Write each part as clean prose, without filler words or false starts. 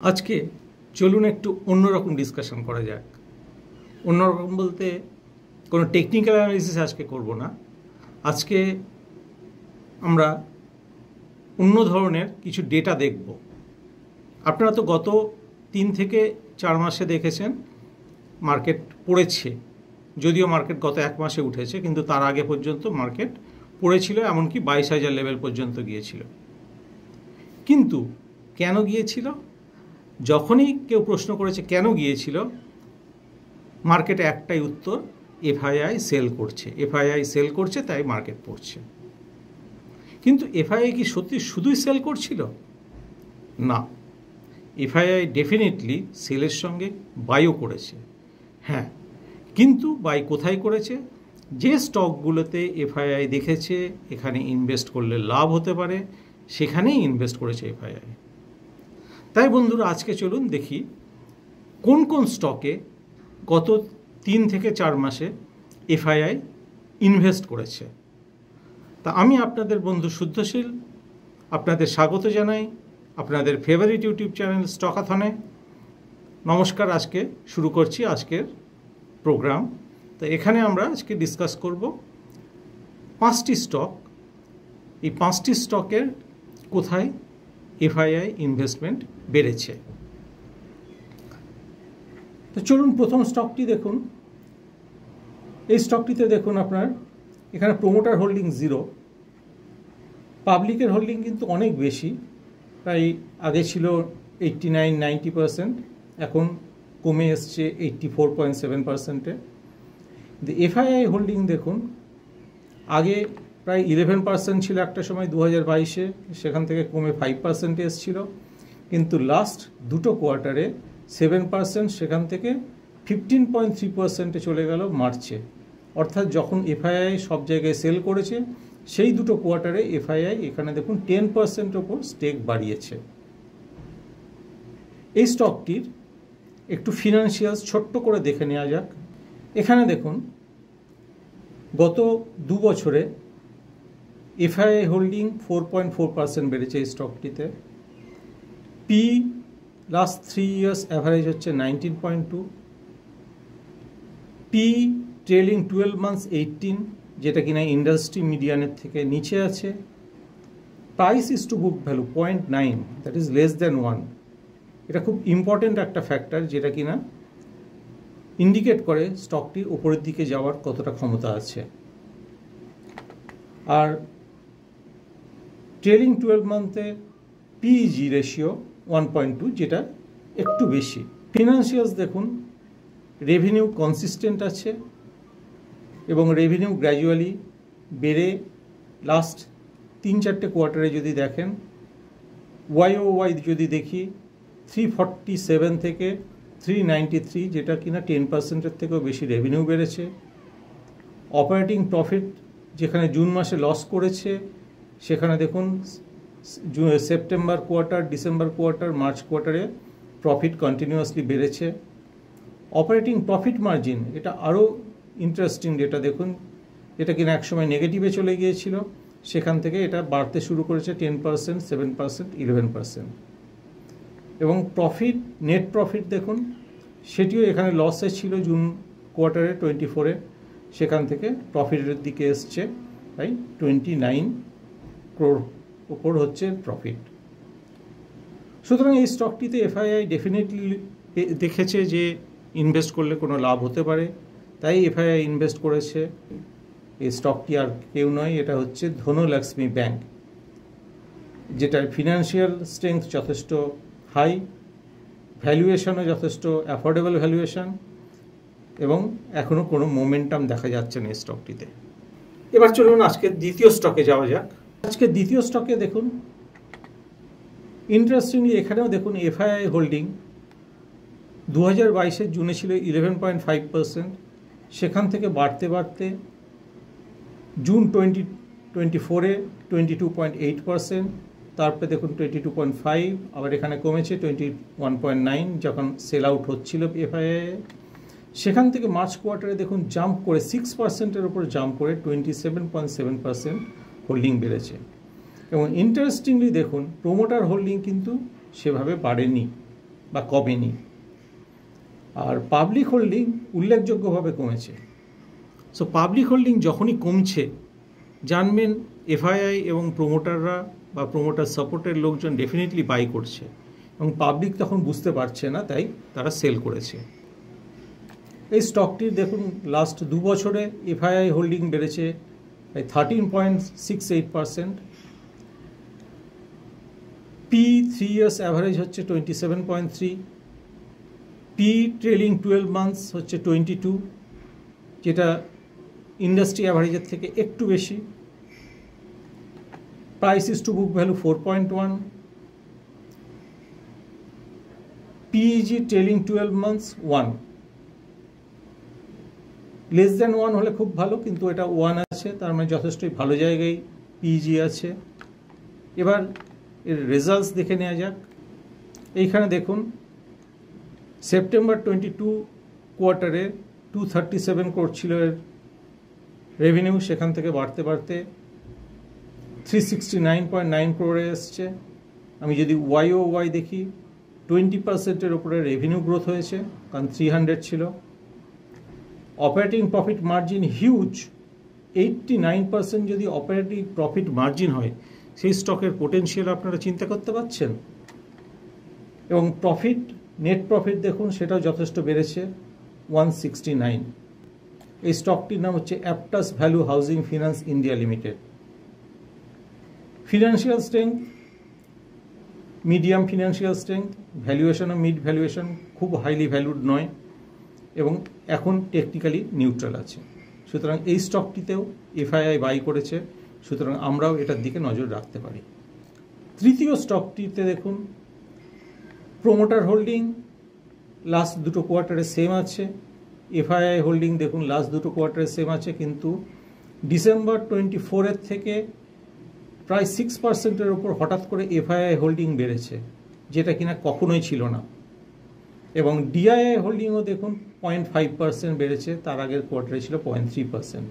আজকে চলুন একটু অন্যরকম ডিসকাশন করা যাক। অন্যরকম বলতে কোনো টেকনিক্যাল অ্যানালিসিস আজকে করব না। আজকে আমরা অন্য ধরনের কিছু ডেটা দেখব। আপনারা তো গত 3 থেকে 4 মাসে দেখেছেন মার্কেট পড়েছে, যদিও মার্কেট গত 1 মাসে উঠেছে, কিন্তু তার আগে পর্যন্ত মার্কেট পড়েছিল, এমনকি 22,000 লেভেল পর্যন্ত গিয়েছিল। কিন্তু কেন গিয়েছিল? যখনই কেউ প্রশ্ন করেছে কেন গিয়েছিল, মার্কেটে একটাই উত্তর, এফআইআই সেল করছে। এফআইআই সেল করছে তাই মার্কেট পড়ছে। কিন্তু এফআইআই কি সত্যি শুধুই সেল করছিল? না, এফআইআই ডেফিনেটলি সেলের সঙ্গে বাইও করেছে। হ্যাঁ, কিন্তু বাই কোথায় করেছে? যে স্টকগুলোতে এফআইআই দেখেছে এখানে ইনভেস্ট করলে লাভ হতে পারে, সেখানেই ইনভেস্ট করেছে এফআইআই। তাই বন্ধুরা, আজকে চলুন দেখি কোন কোন স্টকে গত 3 থেকে 4 মাসে এফআইআই ইনভেস্ট করেছে। তা আমি আপনাদের বন্ধু শুদ্ধশীল আপনাদের স্বাগত জানাই আপনাদের ফেভারিট ইউটিউব চ্যানেল স্টকাথনে। নমস্কার, আজকে শুরু করছি আজকের প্রোগ্রাম। তো এখানে আমরা আজকে ডিসকাস করব 5টি স্টক। এই 5টি স্টকের কোথায় এফআইআই ইনভেস্টমেন্ট বেড়েছে। তো চলুন প্রথম স্টকটি দেখুন। এই স্টকটিতে দেখুন আপনার এখানে প্রোমোটার হোল্ডিং 0, পাবলিকের হোল্ডিং কিন্তু অনেক বেশি, প্রায় আগে ছিল 89-90%, এখন কমে এসছে 84.7%-এ। কিন্তু এফআইআই হোল্ডিং দেখুন, আগে প্রায় 11% ছিল একটা সময় 2022-এ, সেখান থেকে কমে 5%-এ এসেছিল, কিন্তু লাস্ট দুটো কোয়ার্টারে 7%, সেখান থেকে 15.3%-এ চলে গেল মার্চে। অর্থাৎ যখন এফআইআই সব জায়গায় সেল করেছে, সেই দুটো কোয়ার্টারে এফআইআই এখানে দেখুন 10% ওপর স্টেক বাড়িয়েছে। এই স্টকটির একটু ফিনান্সিয়ালস ছোট্ট করে দেখে নেওয়া যাক। এখানে দেখুন গত 2 বছরে এফআইআই হোল্ডিং 4.4% বেড়েছে এই স্টকটিতে। পি লাস্ট 3 ইয়ার্স অ্যাভারেজ হচ্ছে 19.2, পি ট্রেলিং 12 মান্থস 18, যেটা কিনা ইন্ডাস্ট্রি মিডিয়ানের থেকে নিচে আছে। Price is two book value 0.9, that is less than 1। এটা খুব ইম্পর্টেন্ট একটা ফ্যাক্টর, যেটা কিনা ইন্ডিকেট করে স্টকটির ওপরের দিকে যাওয়ার কতটা ক্ষমতা আছে। আর ট্রেলিং 12 মান্থে পিইজি রেশিও 1.2, যেটা একটু বেশি। ফিনান্সিয়ালস দেখুন, রেভিনিউ কনসিস্টেন্ট আছে এবং রেভিনিউ গ্র্যাজুয়ালি বেড়ে লাস্ট 3-4টে কোয়ার্টারে যদি দেখেন, ওয়াই যদি দেখি 347 থেকে 393, যেটা কিনা 10%-এর থেকেও বেশি রেভিনিউ বেড়েছে। অপারেটিং প্রফিট যেখানে জুন মাসে লস করেছে, সেখানে দেখুন September quarter, December quarter, March কোয়ার্টারে প্রফিট কন্টিনিউয়াসলি বেড়েছে। অপারেটিং প্রফিট মার্জিন, এটা আরও ইন্টারেস্টিং ডেটা দেখুন, এটা কিনা একসময় নেগেটিভে চলে গিয়েছিল, সেখান থেকে এটা বাড়তে শুরু করেছে 10%, 7%, 11%। এবং প্রফিট, নেট প্রফিট দেখুন, সেটিও এখানে লসে ছিল জুন কোয়ার্টারে 24-এ, সেখান থেকে প্রফিটের দিকে এসছে, তাই 29 crore উপর হচ্ছে প্রফিট। সুতরাং এই স্টকটিতে এফআইআই ডেফিনেটলি দেখেছে যে ইনভেস্ট করলে কোনো লাভ হতে পারে, তাই এফআইআই ইনভেস্ট করেছে। এই স্টকটি আর কেউ নয়, এটা হচ্ছে ধনলক্ষ্মী ব্যাংক, যেটার ফিনান্সিয়াল স্ট্রেংথ যথেষ্ট হাই, ভ্যালুয়েশনও যথেষ্ট অ্যাফোর্ডেবল ভ্যালুয়েশন, এবং এখনও কোনো মোমেন্টাম দেখা যাচ্ছে না এই স্টকটিতে। এবার চলুন আজকে দ্বিতীয় স্টকে যাওয়া যাক। আজকে দ্বিতীয় স্টকে দেখুন, ইন্টারেস্টিংলি এখানেও দেখুন এফআইআই হোল্ডিং 2022-এর জুনে ছিল 11.5%, সেখান থেকে বাড়তে বাড়তে জুন 2024-এ 22.8%, তারপরে দেখুন 22.5, আবার এখানে কমেছে 21.9 যখন সেল আউট হচ্ছিল এফআইআই। সেখান থেকে মার্চ কোয়ার্টারে দেখুন জাম্প করে 6%-এর উপর জাম্প করে 27.7% হোল্ডিং বেড়েছে। এবং ইন্টারেস্টিংলি দেখুন প্রোমোটার হোল্ডিং কিন্তু সেভাবে বাড়েনি, বা কমেনি। আর পাবলিক হোল্ডিং উল্লেখযোগ্যভাবে কমেছে। সো পাবলিক হোল্ডিং যখনই কমছে জানবেন এফআইআই এবং প্রোমোটাররা বা প্রোমোটার সাপোর্টের লোকজন ডেফিনেটলি বাই করছে, এবং পাবলিক তখন বুঝতে পারছে না, তাই তারা সেল করেছে। এই স্টকটির দেখুন লাস্ট 2 বছরে এফআইআই হোল্ডিং বেড়েছে 13.68%, পি 3 ইয়ার্স অ্যাভারেজ হচ্ছে 27.3, পি ট্রেলিং 12 মান্থস হচ্ছে 22, যেটা ইন্ডাস্ট্রি অ্যাভারেজের থেকে একটু বেশি। Price is to book value 4.1, PEG trailing 12 months 1, less than 1 হলে খুব ভালো, কিন্তু এটা 1 আছে, তার মানে যথেষ্টই ভালো জায়গায় পিইজি আছে। এবার এর রেজাল্টস দেখে নেওয়া যাক। এইখানে দেখুন সেপ্টেম্বর 22 কোয়ার্টারে 237 ক্রোর ছিল এর রেভিনিউ, সেখান থেকে বাড়তে বাড়তে 369.9 ক্রোরে এসছে। আমি যদি ওয়াই দেখি 20%-এর উপরে রেভিনিউ গ্রোথ হয়েছে, কারণ 300 ছিল। অপারেটিং প্রফিট মার্জিন হিউজ, 89% যদি অপারেটিং প্রফিট মার্জিন হয়, সেই স্টকের পোটেনশিয়াল আপনারা চিন্তা করতে পারছেন। এবং প্রফিট, নেট প্রফিট দেখুন সেটাও যথেষ্ট বেড়েছে 169। এই স্টকটির নাম হচ্ছে Aptus Value Housing Finance India Limited. Financial strength medium financial strength, ভ্যালুয়েশনও মিড ভ্যালুয়েশন, খুব হাইলি ভ্যালুড নয়, এবং এখন টেকনিক্যালি নিউট্রাল আছে। সুতরাং এই স্টকটিতেও এফআইআই বাই করেছে, সুতরাং আমরাও এটার দিকে নজর রাখতে পারি। তৃতীয় স্টকটিতে দেখুন প্রোমোটার হোল্ডিং লাস্ট 2 কোয়ার্টারে সেম আছে, এফআইআই হোল্ডিং দেখুন লাস্ট 2 কোয়ার্টারে সেম আছে, কিন্তু ডিসেম্বর 24-এর থেকে প্রায় 6%-এর ওপর হঠাৎ করে এফআইআই হোল্ডিং বেড়েছে, যেটা কিনা কখনোই ছিল না। এবং ডিআইআই হোল্ডিংও দেখুন 0.5% বেড়েছে, তার আগের কোয়ার্টারে ছিল 0.3%।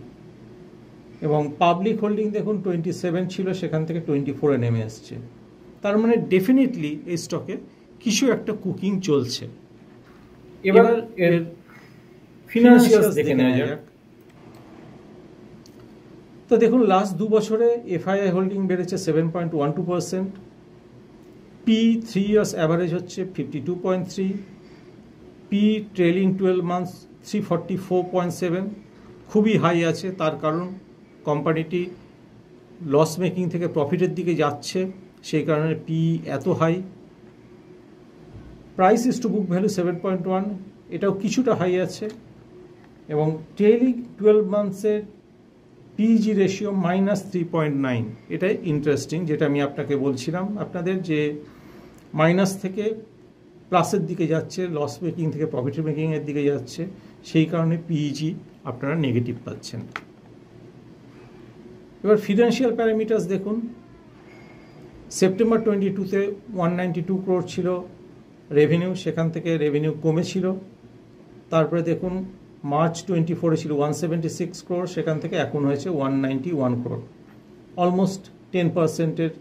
এবং পাবলিক হোল্ডিং দেখুন 27 ছিল, সেখান থেকে 24-এ নেমে এসছে। তার মানে ডেফিনেটলি এই স্টকে কিছু একটা কুকিং চলছে। এবার এর ফিনান্সিয়ালস দেখে নেওয়া যাক। তো দেখুন লাস্ট 2 বছরে এফআইআই হোল্ডিং বেড়েছে 7.12%, পি 3 ইয়ার্স অ্যাভারেজ হচ্ছে 52.3, পি ট্রেলিং 12 মান্থস 344.7, খুবই হাই আছে। তার কারণ কোম্পানিটি লস মেকিং থেকে প্রফিটের দিকে যাচ্ছে, সেই কারণে পি এত high. Price is to book value 7.1, এটাও কিছুটা হাই আছে। এবং ট্রেলিং 12 মান্থসের পিজি রেশিও -3.9, এটাই ইন্টারেস্টিং, যেটা আমি আপনাকে বলছিলাম আপনাদের, যে মাইনাস থেকে প্লাসের দিকে যাচ্ছে, লস মেকিং থেকে প্রফিট মেকিংয়ের দিকে যাচ্ছে, সেই কারণে পিইজি আপনারা নেগেটিভ পাচ্ছেন। এবার ফিনান্সিয়াল প্যারামিটার্স দেখুন, সেপ্টেম্বর 22-তে 192 ক্রোর ছিল রেভিনিউ, সেখান থেকে রেভিনিউ কমেছিল। তারপরে দেখুন মার্চ 24-এ ছিল 176 ক্রোর, সেখান থেকে এখন হয়েছে 191 ক্রোর, অলমোস্ট 10%-এর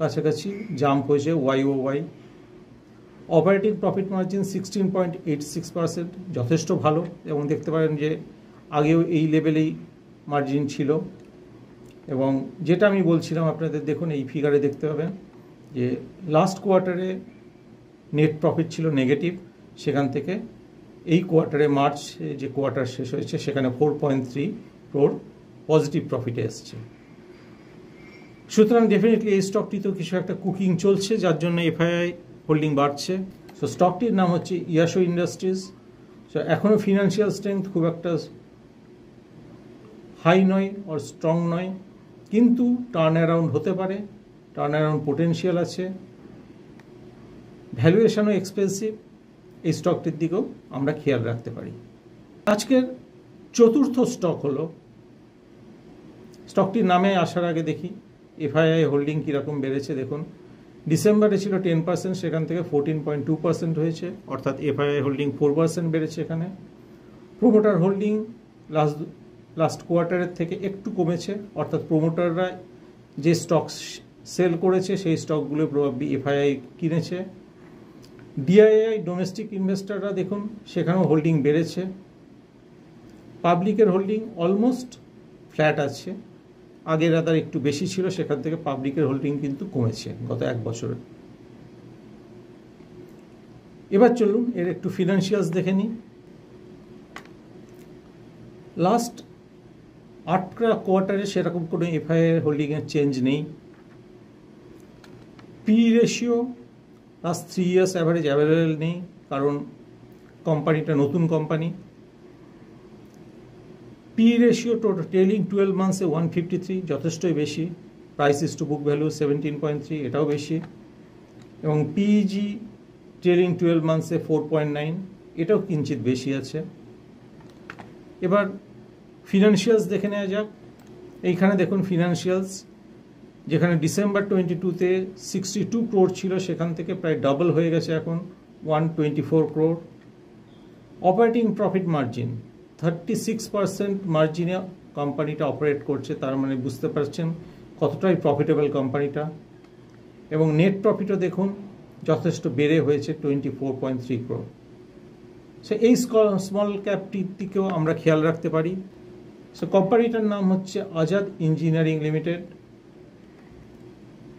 কাছাকাছি জাম্প হয়েছে ওয়াই। অপারেটিং প্রফিট মার্জিন 16.86%, যথেষ্ট ভালো, এবং দেখতে পারেন যে আগেও এই লেভেলেই মার্জিন ছিল। এবং যেটা আমি বলছিলাম আপনাদের, দেখুন এই ফিগারে দেখতে পাবেন যে লাস্ট কোয়ার্টারে নেট প্রফিট ছিল নেগেটিভ, সেখান থেকে এই কোয়ার্টারে মার্চ যে কোয়ার্টার শেষ হয়েছে সেখানে 4.3 ক্রোর পজিটিভ প্রফিটে এসছে। সুতরাং ডেফিনেটলি এই স্টকটিতেও কিছু একটা কুকিং চলছে, যার জন্য এফআইআই হোল্ডিং বাড়ছে। সো স্টকটির নাম হচ্ছে ইয়াশো ইন্ডাস্ট্রিজ। সো এখনও ফিনান্সিয়াল স্ট্রেংথ খুব একটা হাই নয় আর স্ট্রং নয়, কিন্তু টার্ন অ্যারাউন্ড হতে পারে, টার্ন অ্যারাউন্ড পোটেনশিয়াল আছে। ভ্যালুয়েশনও এক্সপেন্সিভ, এই স্টকটির দিকেও আমরা খেয়াল রাখতে পারি। আজকের চতুর্থ স্টক হলো, স্টকটির নামে আসার আগে দেখি এফআইআই হোল্ডিং কীরকম বেড়েছে। দেখুন ডিসেম্বরে ছিল 10%, সেখান থেকে 14.2% হয়েছে, অর্থাৎ এফআইআই হোল্ডিং 4% বেড়েছে এখানে। প্রোমোটার হোল্ডিং লাস্ট কোয়ার্টারের থেকে একটু কমেছে, অর্থাৎ প্রোমোটাররা যে স্টক সেল করেছে সেই স্টকগুলো প্রবাবলি এফআইআই কিনেছে। ডিআইআই ডোমেস্টিক ইনভেস্টররা দেখুন সেখানেও হোল্ডিং বেড়েছে। পাবলিকের হোল্ডিং অলমোস্ট ফ্ল্যাট আছে, আগের রাদার একটু বেশি ছিল, সেখান থেকে পাবলিকের হোল্ডিং কিন্তু কমেছে গত এক বছরে। এবার চলুন এর একটু ফিনান্সিয়ালস দেখে নিই। লাস্ট 8 কোয়ার্টারে সেরকম কোনো এফআইআই হোল্ডিংয়ের চেঞ্জ নেই। P ratio last 3 years average available নেই, কারণ কোম্পানিটা নতুন company. P ratio total trailing 12 মান্থসে 153, যথেষ্টই বেশি। Price is to book value 17.3, এটাও বেশি। এবং পিইজি ট্রেলিং 12 মান্থসে 4.9, এটাও কিঞ্চিত বেশি আছে। এবার ফিনান্সিয়ালস দেখে নেওয়া যাক। এইখানে দেখুন ফিনান্সিয়ালস, যেখানে ডিসেম্বর 22-তে 62 ক্রোড় ছিল, সেখান থেকে প্রায় ডাবল হয়ে গেছে এখন 124 ক্রোড়। অপারেটিং প্রফিট মার্জিন 36% মার্জিনে কোম্পানিটা অপারেট করছে, তার মানে বুঝতে পারছেন কতটাই প্রফিটেবল কোম্পানিটা। এবং নেট প্রফিটও দেখুন যথেষ্ট বেড়ে হয়েছে 24.3 ক্রোড়। সো এই স্মল ক্যাপটির দিকেও আমরা খেয়াল রাখতে পারি। সো কোম্পানিটার নাম হচ্ছে Azad engineering limited.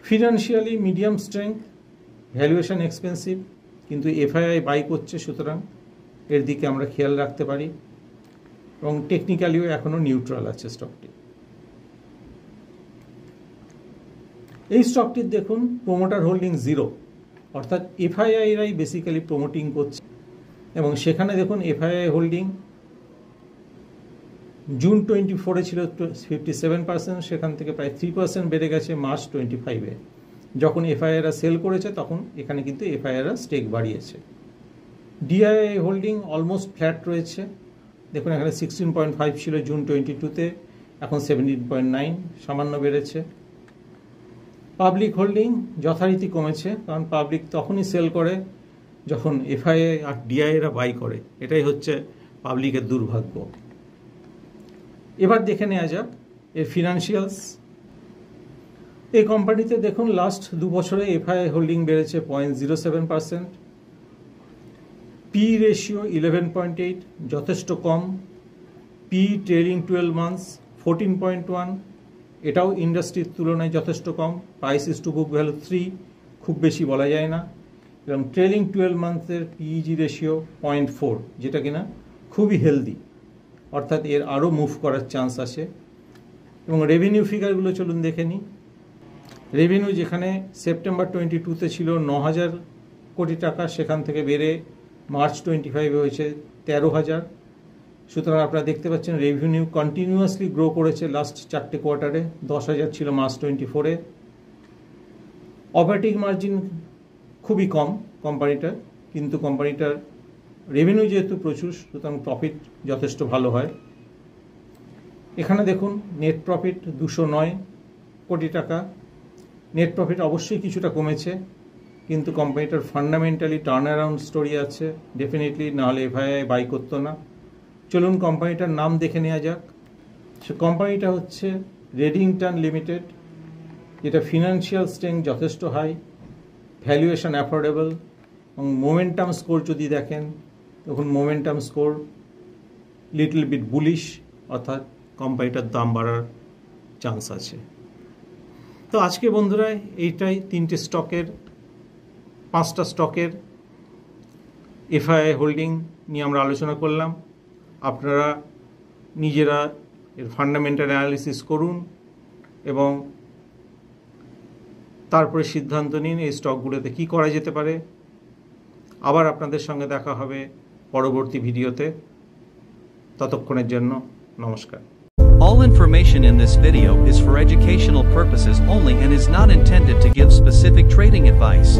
Financially medium strength, valuation expensive, কিন্তু এফআইআই বাই করছে, সুতরাং এর দিকে আমরা খেয়াল রাখতে পারি। এবং টেকনিক্যালিও এখনও নিউট্রাল আছে স্টকটি। এই স্টকটির দেখুন প্রোমোটার হোল্ডিং 0, অর্থাৎ এফআইআইরাই বেসিক্যালি প্রমোটিং করছে। এবং সেখানে দেখুন এফআইআই হোল্ডিং জুন 24-এ ছিল 57%, সেখান থেকে প্রায় 3% বেড়ে গেছে মার্চ 25-এ। যখন এফআইআইরা সেল করেছে তখন এখানে কিন্তু এফআইআইরা স্টেক বাড়িয়েছে। ডিআইআই হোল্ডিং অলমোস্ট ফ্ল্যাট রয়েছে, দেখুন এখানে 16.5 ছিল জুন 22-তে, এখন 17.9, সামান্য বেড়েছে। পাবলিক হোল্ডিং যথারীতি কমেছে, কারণ পাবলিক তখনই সেল করে যখন এফআইআই আর ডিআইআইরা বাই করে, এটাই হচ্ছে পাবলিকের দুর্ভাগ্য। এবার দেখে নেওয়া যাক এর ফিনান্সিয়ালস। এই কোম্পানিতে দেখুন লাস্ট 2 বছরে এফআইআই হোল্ডিং বেড়েছে 0.07%। পি রেশিও 11.8, যথেষ্ট কম। পি ট্রেলিং 12 মান্থস 14.1, এটাও ইন্ডাস্ট্রির তুলনায় যথেষ্ট কম। Price is to book value 3, খুব বেশি বলা যায় না। এবং ট্রেলিং 12 মান্থসের পিইজি রেশিও 0.4, যেটা কিনা খুবই হেলদি, অর্থাৎ এর আরও মুভ করার চান্স আছে। এবং রেভিনিউ ফিগারগুলো চলুন দেখে নিই। রেভিনিউ যেখানে সেপ্টেম্বর 22-তে ছিল 9,000 কোটি টাকা, সেখান থেকে বেড়ে মার্চ 25-এ হয়েছে 13,000। সুতরাং আপনারা দেখতে পাচ্ছেন রেভিনিউ কন্টিনিউয়াসলি গ্রো করেছে লাস্ট 4টে কোয়ার্টারে। 10,000 ছিল মার্চ 24-এ। অপারেটিং মার্জিন খুবই কম কোম্পানিটার, কিন্তু কোম্পানিটার রেভিনিউ যেহেতু প্রচুর, সুতরাং প্রফিট যথেষ্ট ভালো হয়। এখানে দেখুন নেট প্রফিট 209 কোটি টাকা। নেট প্রফিট অবশ্যই কিছুটা কমেছে, কিন্তু কোম্পানিটার ফান্ডামেন্টালি টার্ন অ্যারাউন্ড স্টোরি আছে ডেফিনেটলি, নাহলে এফআইআই বাই করতো না। চলুন কোম্পানিটার নাম দেখে নেওয়া যাক। সে কোম্পানিটা হচ্ছে রেডিংটন লিমিটেড, যেটা ফিনান্সিয়াল স্ট্রেংথ যথেষ্ট হাই, ভ্যালুয়েশন অ্যাফোর্ডেবল। এবং মোমেন্টাম স্কোর যদি দেখেন, তখন momentum score little bit bullish, অর্থাৎ কোম্পানিটার দাম বাড়ার চান্স আছে। তো আজকে বন্ধুরা এইটাই 3টে স্টকের 5টা স্টকের এফআইআই হোল্ডিং নিয়ে আমরা আলোচনা করলাম। আপনারা নিজেরা এর ফান্ডামেন্টাল অ্যানালিসিস করুন এবং তারপরে সিদ্ধান্ত নিন এই স্টকগুলোতে কী করা যেতে পারে। আবার আপনাদের সঙ্গে দেখা হবে পরবর্তী ভিডিওতে। ততক্ষণের জন্য নমস্কার। All information in this video is for educational purposes only and is not intended to give specific trading advice.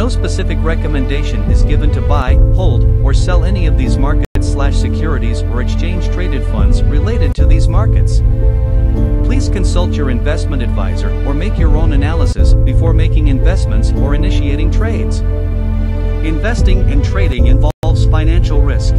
No specific recommendation is given to buy, hold, or sell any of these market/securities or exchange traded funds related to these markets. Please consult your investment advisor or make your own analysis before making investments or initiating trades. Investing and trading involves financial risk.